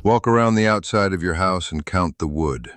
Walk around the outside of your house and count the wood,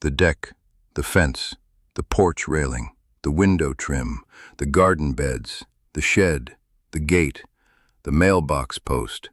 the deck, the fence, the porch railing, the window trim, the garden beds, the shed, the gate, the mailbox post.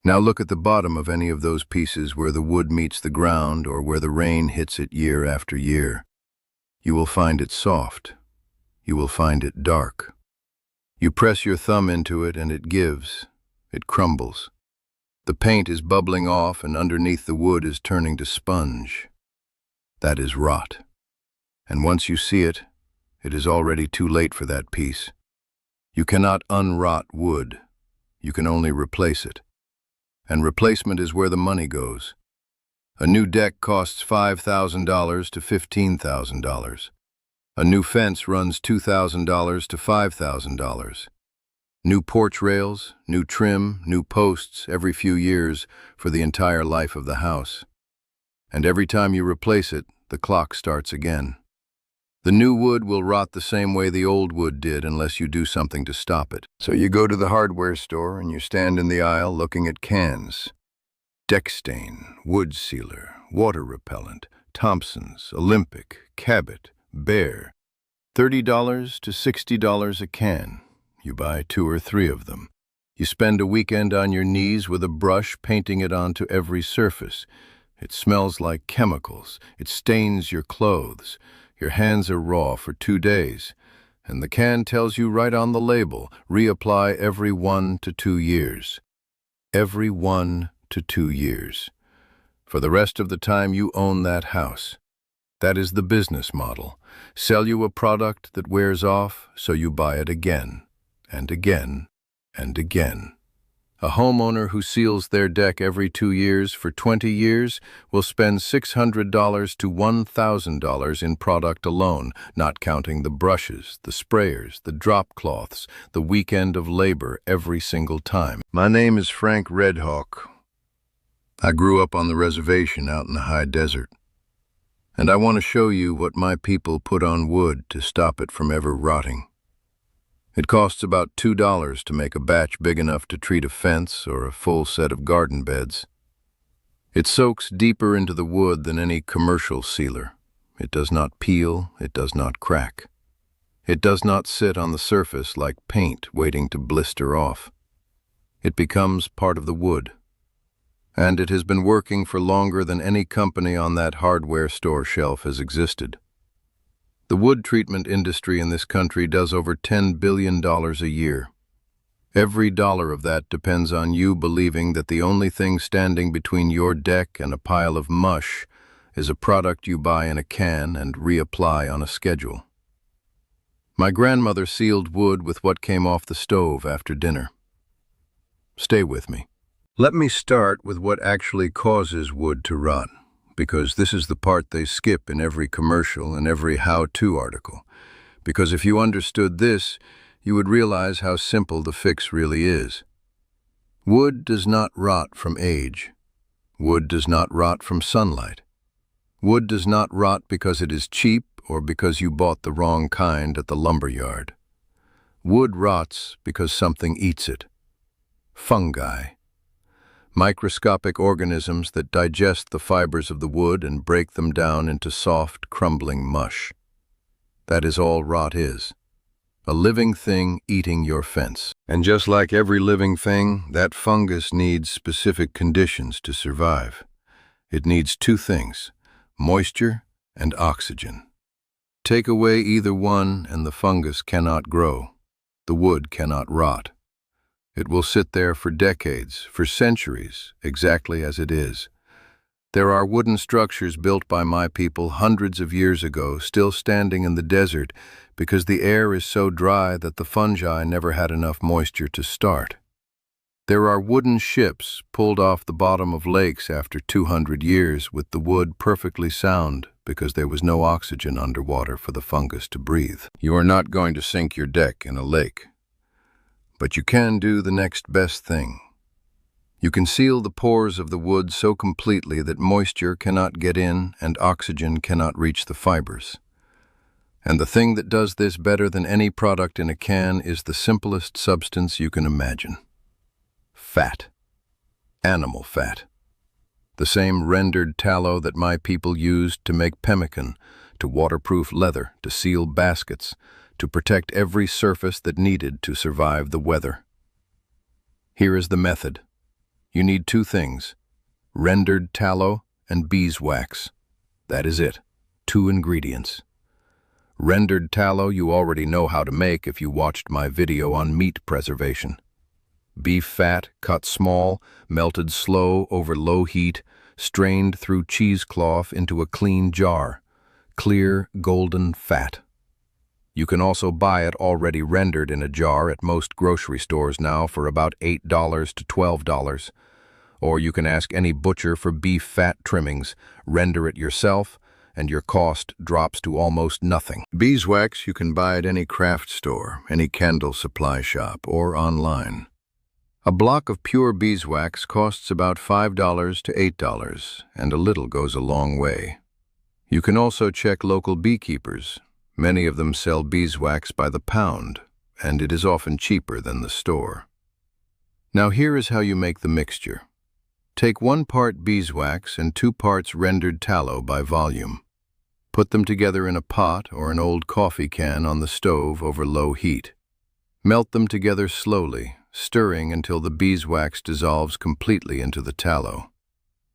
Now look at the bottom of any of those pieces where the wood meets the ground or where the rain hits it year after year. You will find it soft. You will find it dark. You press your thumb into it and it gives. It crumbles. The paint is bubbling off and underneath the wood is turning to sponge. That is rot. And once you see it, it is already too late for that piece. You cannot unrot wood. You can only replace it. And replacement is where the money goes. A new deck costs $5,000 to $15,000. A new fence runs $2,000 to $5,000. New porch rails, new trim, new posts every few years for the entire life of the house. And every time you replace it, the clock starts again. The new wood will rot the same way the old wood did unless you do something to stop it. So you go to the hardware store and you stand in the aisle looking at cans. Deck stain, wood sealer, water repellent, Thompson's, Olympic, Cabot, Behr. $30 to $60 a can. You buy 2 or 3 of them. You spend a weekend on your knees with a brush painting it onto every surface. It smells like chemicals. It stains your clothes. Your hands are raw for 2 days. And the can tells you right on the label, reapply every 1 to 2 years. Every 1 to 2 years. For the rest of the time you own that house. That is the business model. Sell you a product that wears off, so you buy it again, and again, and again. A homeowner who seals their deck every 2 years for 20 years will spend $600 to $1,000 in product alone, not counting the brushes, the sprayers, the drop cloths, the weekend of labor every single time. My name is Frank Redhawk. I grew up on the reservation out in the high desert. And I want to show you what my people put on wood to stop it from ever rotting. It costs about $2 to make a batch big enough to treat a fence or a full set of garden beds. It soaks deeper into the wood than any commercial sealer. It does not peel, it does not crack. It does not sit on the surface like paint waiting to blister off. It becomes part of the wood. And it has been working for longer than any company on that hardware store shelf has existed. The wood treatment industry in this country does over $10 billion a year. Every dollar of that depends on you believing that the only thing standing between your deck and a pile of mush is a product you buy in a can and reapply on a schedule. My grandmother sealed wood with what came off the stove after dinner. Stay with me. Let me start with what actually causes wood to rot, because this is the part they skip in every commercial and every how-to article. Because if you understood this, you would realize how simple the fix really is. Wood does not rot from age. Wood does not rot from sunlight. Wood does not rot because it is cheap or because you bought the wrong kind at the lumber yard. Wood rots because something eats it. Fungi. Microscopic organisms that digest the fibers of the wood and break them down into soft, crumbling mush. That is all rot is. A living thing eating your fence. And just like every living thing, that fungus needs specific conditions to survive. It needs 2 things, moisture and oxygen. Take away either one and the fungus cannot grow. The wood cannot rot. It will sit there for decades, for centuries, exactly as it is. There are wooden structures built by my people hundreds of years ago still standing in the desert because the air is so dry that the fungi never had enough moisture to start. There are wooden ships pulled off the bottom of lakes after 200 years with the wood perfectly sound because there was no oxygen underwater for the fungus to breathe. You are not going to sink your deck in a lake. But you can do the next best thing. You can seal the pores of the wood so completely that moisture cannot get in and oxygen cannot reach the fibers. And the thing that does this better than any product in a can is the simplest substance you can imagine. Fat. Animal fat. The same rendered tallow that my people used to make pemmican, to waterproof leather, to seal baskets, to protect every surface that needed to survive the weather. Here is the method. You need two things: rendered tallow and beeswax. That is it. 2 ingredients. Rendered tallow you already know how to make if you watched my video on meat preservation. Beef fat, cut small, melted slow over low heat, strained through cheesecloth into a clean jar. Clear, golden fat. You can also buy it already rendered in a jar at most grocery stores now for about $8 to $12. Or you can ask any butcher for beef fat trimmings, render it yourself, and your cost drops to almost nothing. Beeswax you can buy at any craft store, any candle supply shop, or online. A block of pure beeswax costs about $5 to $8, and a little goes a long way. You can also check local beekeepers. Many of them sell beeswax by the pound, and it is often cheaper than the store. Now here is how you make the mixture. Take 1 part beeswax and 2 parts rendered tallow by volume. Put them together in a pot or an old coffee can on the stove over low heat. Melt them together slowly, stirring until the beeswax dissolves completely into the tallow.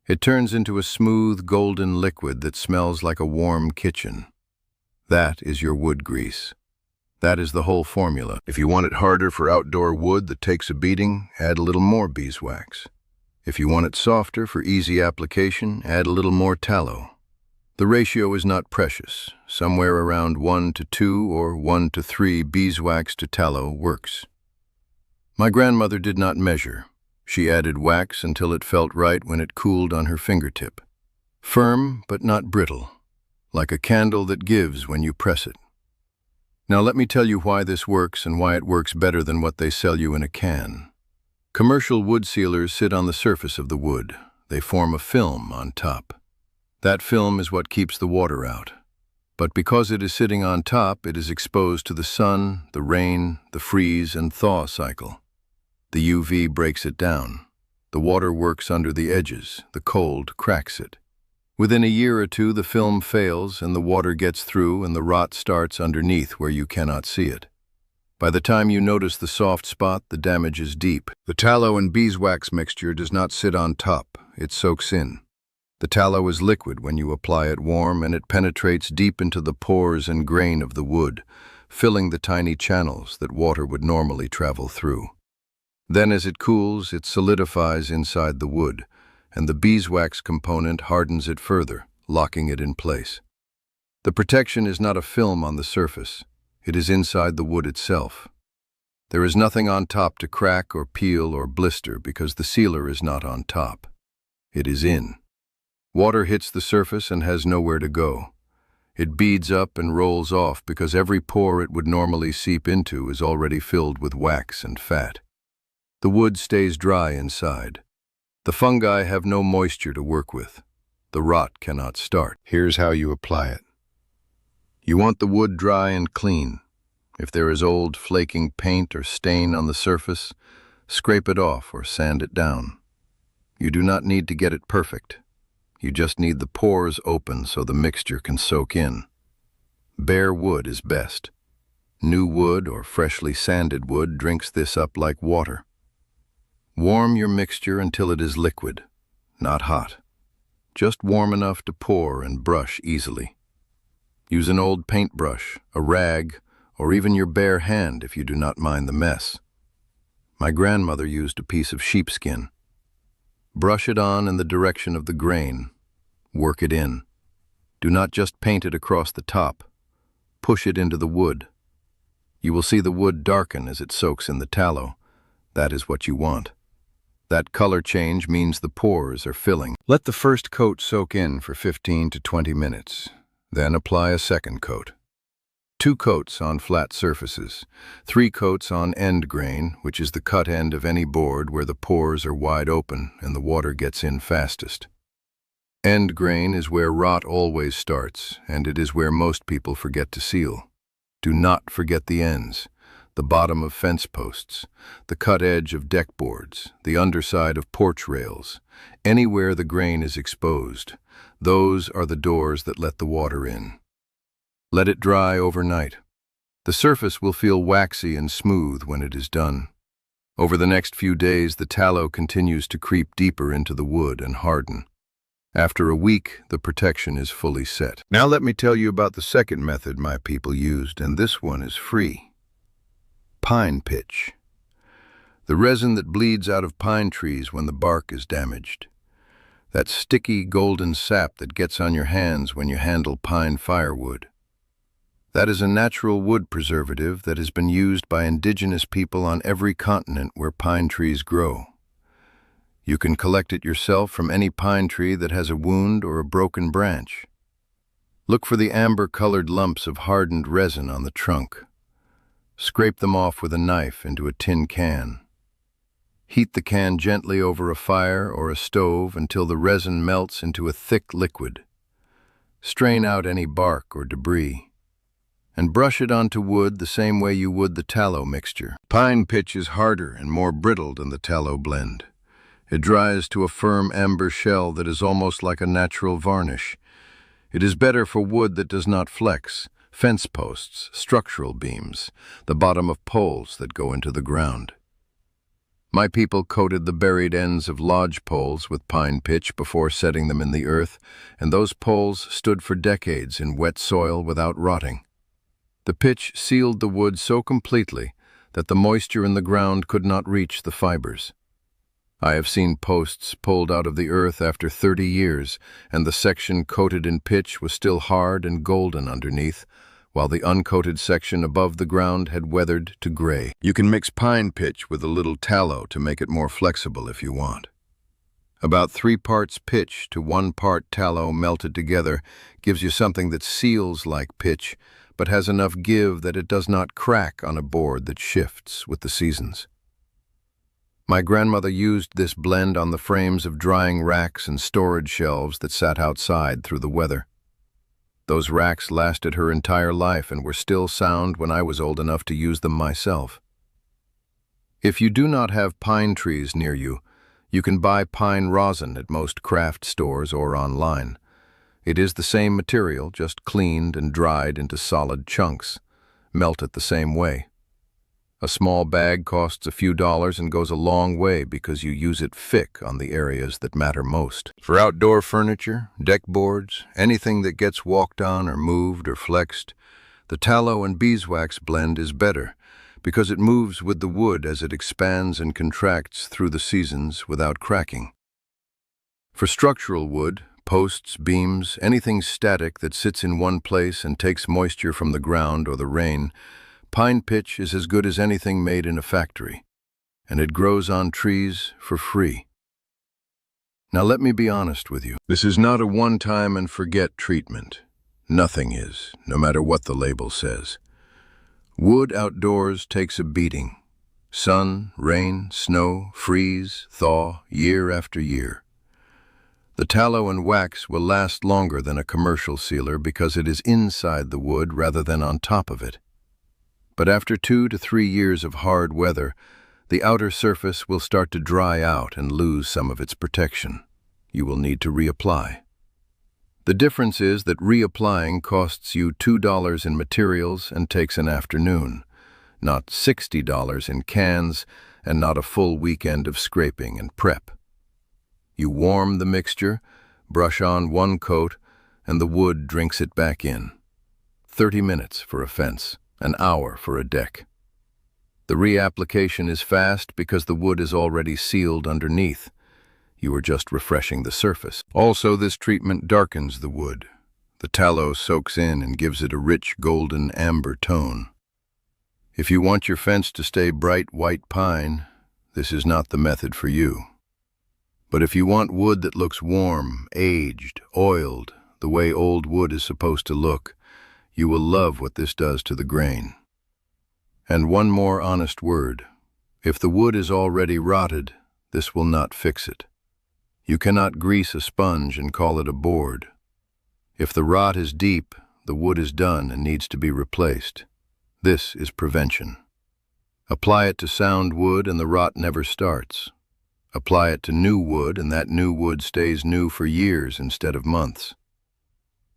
It turns into a smooth, golden liquid that smells like a warm kitchen. That is your wood grease. That is the whole formula. If you want it harder for outdoor wood that takes a beating, add a little more beeswax. If you want it softer for easy application, add a little more tallow. The ratio is not precious. Somewhere around 1 to 2 or 1 to 3 beeswax to tallow works. My grandmother did not measure. She added wax until it felt right when it cooled on her fingertip. Firm, but not brittle, like a candle that gives when you press it. Now let me tell you why this works and why it works better than what they sell you in a can. Commercial wood sealers sit on the surface of the wood. They form a film on top. That film is what keeps the water out. But because it is sitting on top, it is exposed to the sun, the rain, the freeze and thaw cycle. The UV breaks it down. The water works under the edges. The cold cracks it. Within a year or two, the film fails and the water gets through and the rot starts underneath where you cannot see it. By the time you notice the soft spot, the damage is deep. The tallow and beeswax mixture does not sit on top. It soaks in. The tallow is liquid when you apply it warm, and it penetrates deep into the pores and grain of the wood, filling the tiny channels that water would normally travel through. Then as it cools, it solidifies inside the wood, and the beeswax component hardens it further, locking it in place. The protection is not a film on the surface. It is inside the wood itself. There is nothing on top to crack or peel or blister because the sealer is not on top. It is in. Water hits the surface and has nowhere to go. It beads up and rolls off because every pore it would normally seep into is already filled with wax and fat. The wood stays dry inside. The fungi have no moisture to work with. The rot cannot start. Here's how you apply it. You want the wood dry and clean. If there is old, flaking paint or stain on the surface, scrape it off or sand it down. You do not need to get it perfect. You just need the pores open so the mixture can soak in. Bare wood is best. New wood or freshly sanded wood drinks this up like water. Warm your mixture until it is liquid, not hot. Just warm enough to pour and brush easily. Use an old paintbrush, a rag, or even your bare hand if you do not mind the mess. My grandmother used a piece of sheepskin. Brush it on in the direction of the grain. Work it in. Do not just paint it across the top. Push it into the wood. You will see the wood darken as it soaks in the tallow. That is what you want. That color change means the pores are filling. Let the first coat soak in for 15 to 20 minutes. Then apply a second coat. 2 coats on flat surfaces, 3 coats on end grain, which is the cut end of any board where the pores are wide open and the water gets in fastest. End grain is where rot always starts, and it is where most people forget to seal. Do not forget the ends. the bottom of fence posts, the cut edge of deck boards, the underside of porch rails. Anywhere the grain is exposed, those are the doors that let the water in. Let it dry overnight. The surface will feel waxy and smooth when it is done. Over the next few days, the tallow continues to creep deeper into the wood and harden. After a week, the protection is fully set. Now let me tell you about the second method my people used, and this one is free. Pine pitch. The resin that bleeds out of pine trees when the bark is damaged. That sticky golden sap that gets on your hands when you handle pine firewood. That is a natural wood preservative that has been used by indigenous people on every continent where pine trees grow. You can collect it yourself from any pine tree that has a wound or a broken branch. Look for the amber-colored lumps of hardened resin on the trunk. Scrape them off with a knife into a tin can. Heat the can gently over a fire or a stove until the resin melts into a thick liquid. Strain out any bark or debris, and brush it onto wood the same way you would the tallow mixture. Pine pitch is harder and more brittle than the tallow blend. It dries to a firm amber shell that is almost like a natural varnish. It is better for wood that does not flex, fence posts, structural beams, the bottom of poles that go into the ground. My people coated the buried ends of lodge poles with pine pitch before setting them in the earth, and those poles stood for decades in wet soil without rotting. The pitch sealed the wood so completely that the moisture in the ground could not reach the fibers. I have seen posts pulled out of the earth after 30 years, and the section coated in pitch was still hard and golden underneath, while the uncoated section above the ground had weathered to gray. You can mix pine pitch with a little tallow to make it more flexible if you want. About 3 parts pitch to 1 part tallow melted together gives you something that seals like pitch, but has enough give that it does not crack on a board that shifts with the seasons. My grandmother used this blend on the frames of drying racks and storage shelves that sat outside through the weather. Those racks lasted her entire life and were still sound when I was old enough to use them myself. If you do not have pine trees near you, you can buy pine rosin at most craft stores or online. It is the same material, just cleaned and dried into solid chunks. Melt it the same way. A small bag costs a few dollars and goes a long way because you use it thick on the areas that matter most. For outdoor furniture, deck boards, anything that gets walked on or moved or flexed, the tallow and beeswax blend is better because it moves with the wood as it expands and contracts through the seasons without cracking. For structural wood, posts, beams, anything static that sits in one place and takes moisture from the ground or the rain, pine pitch is as good as anything made in a factory, and it grows on trees for free. Now let me be honest with you. This is not a one-time and forget treatment. Nothing is, no matter what the label says. Wood outdoors takes a beating. Sun, rain, snow, freeze, thaw, year after year. The tallow and wax will last longer than a commercial sealer because it is inside the wood rather than on top of it. But after 2 to 3 years of hard weather, the outer surface will start to dry out and lose some of its protection. You will need to reapply. The difference is that reapplying costs you $2 in materials and takes an afternoon, not $60 in cans and not a full weekend of scraping and prep. You warm the mixture, brush on 1 coat, and the wood drinks it back in. 30 minutes for a fence. An hour for a deck. The reapplication is fast because the wood is already sealed underneath. You are just refreshing the surface. Also, this treatment darkens the wood. The tallow soaks in and gives it a rich golden amber tone. If you want your fence to stay bright white pine, this is not the method for you. But if you want wood that looks warm, aged, oiled, the way old wood is supposed to look, you will love what this does to the grain. And one more honest word. If the wood is already rotted, this will not fix it. You cannot grease a sponge and call it a board. If the rot is deep, the wood is done and needs to be replaced. This is prevention. Apply it to sound wood and the rot never starts. Apply it to new wood and that new wood stays new for years instead of months.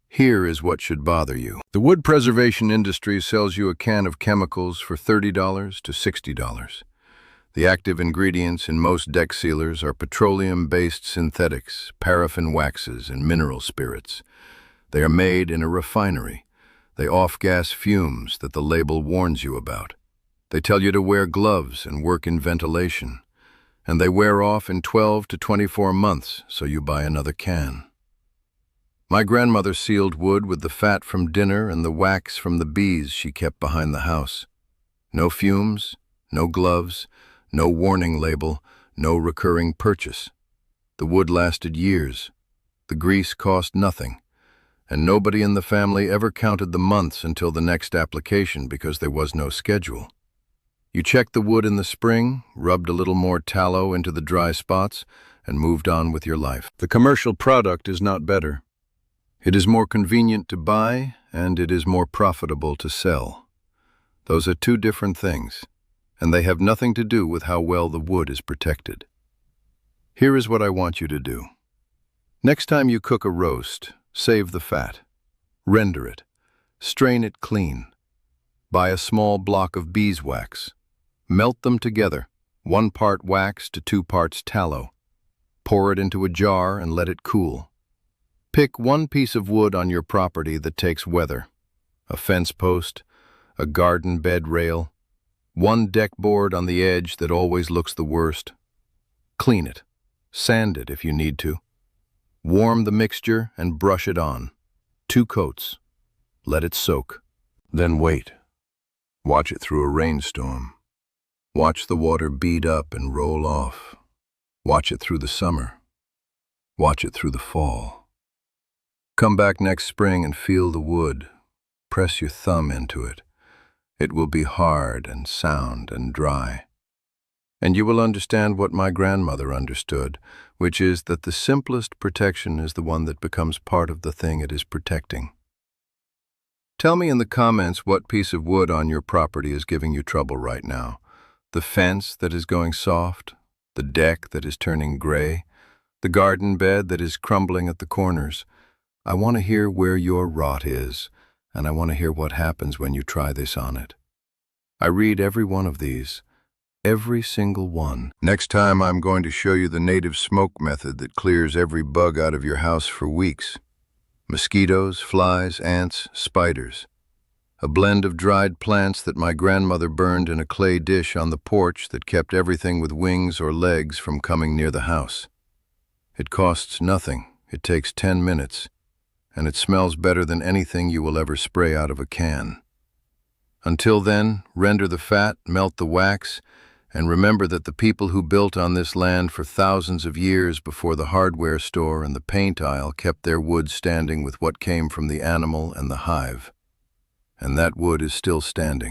Here is what should bother you. The wood preservation industry sells you a can of chemicals for $30 to $60. The active ingredients in most deck sealers are petroleum-based synthetics, paraffin waxes, and mineral spirits. They are made in a refinery. They off-gas fumes that the label warns you about. They tell you to wear gloves and work in ventilation. And they wear off in 12 to 24 months, so you buy another can. My grandmother sealed wood with the fat from dinner and the wax from the bees she kept behind the house. No fumes, no gloves, no warning label, no recurring purchase. The wood lasted years. The grease cost nothing. And nobody in the family ever counted the months until the next application because there was no schedule. You checked the wood in the spring, rubbed a little more tallow into the dry spots, and moved on with your life. The commercial product is not better. It is more convenient to buy, and it is more profitable to sell. Those are two different things, and they have nothing to do with how well the wood is protected. Here is what I want you to do. Next time you cook a roast, save the fat. Render it. Strain it clean. Buy a small block of beeswax. Melt them together, 1 part wax to 2 parts tallow. Pour it into a jar and let it cool. Pick one piece of wood on your property that takes weather. A fence post, a garden bed rail, one deck board on the edge that always looks the worst. Clean it. Sand it if you need to. Warm the mixture and brush it on. 2 coats. Let it soak. Then wait. Watch it through a rainstorm. Watch the water bead up and roll off. Watch it through the summer. Watch it through the fall. Come back next spring and feel the wood. Press your thumb into it. It will be hard and sound and dry. And you will understand what my grandmother understood, which is that the simplest protection is the one that becomes part of the thing it is protecting. Tell me in the comments what piece of wood on your property is giving you trouble right now. The fence that is going soft, the deck that is turning gray, the garden bed that is crumbling at the corners. I want to hear where your rot is, and I want to hear what happens when you try this on it. I read every one of these, every single one. Next time I'm going to show you the native smoke method that clears every bug out of your house for weeks. Mosquitoes, flies, ants, spiders. A blend of dried plants that my grandmother burned in a clay dish on the porch that kept everything with wings or legs from coming near the house. It costs nothing. It takes 10 minutes. And it smells better than anything you will ever spray out of a can. Until then, render the fat, melt the wax, and remember that the people who built on this land for thousands of years before the hardware store and the paint aisle kept their wood standing with what came from the animal and the hive. And that wood is still standing.